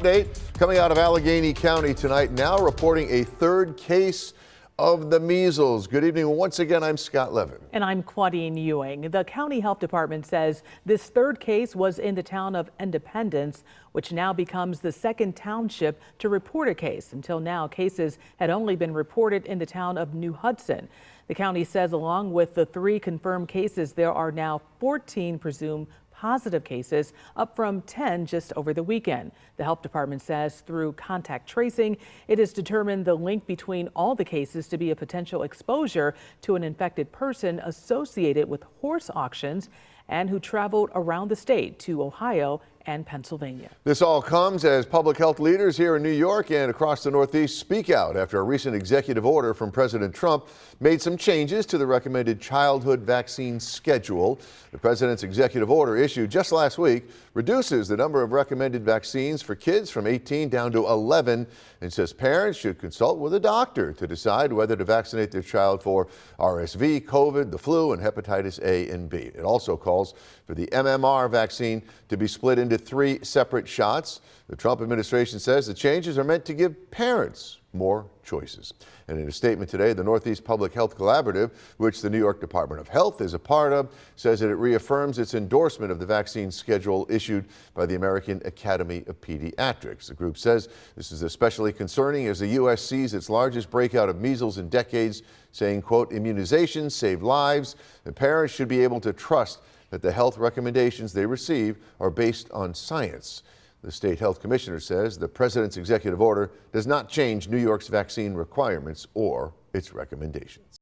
Update coming out of Allegany County tonight, now reporting a third case of the measles. Good evening. Once again, I'm Scott Levin. And I'm Claudine Ewing. The county health department says this third case was in the town of Independence, which now becomes the second township to report a case. Until now, cases had only been reported in the town of New Hudson. The county says along with the 3 confirmed cases, there are now 14 presumed positive cases, up from 10 just over the weekend. The health department says through contact tracing, it has determined the link between all the cases to be a potential exposure to an infected person associated with horse auctions and who traveled around the state to Ohio and Pennsylvania. This all comes as public health leaders here in New York and across the Northeast speak out after a recent executive order from President Trump made some changes to the recommended childhood vaccine schedule. The president's executive order issued just last week reduces the number of recommended vaccines for kids from 18 down to 11 and says parents should consult with a doctor to decide whether to vaccinate their child for RSV, COVID, the flu, and hepatitis A and B. It also calls for the MMR vaccine to be split into 3 separate shots. The Trump administration says the changes are meant to give parents more choices. And in a statement today, the Northeast Public Health Collaborative, which the New York Department of Health is a part of, says that it reaffirms its endorsement of the vaccine schedule issued by the American Academy of Pediatrics. The group says this is especially concerning as the U.S. sees its largest breakout of measles in decades, saying, quote, immunizations save lives, and parents should be able to trust that the health recommendations they receive are based on science. The state health commissioner says the president's executive order does not change New York's vaccine requirements or its recommendations.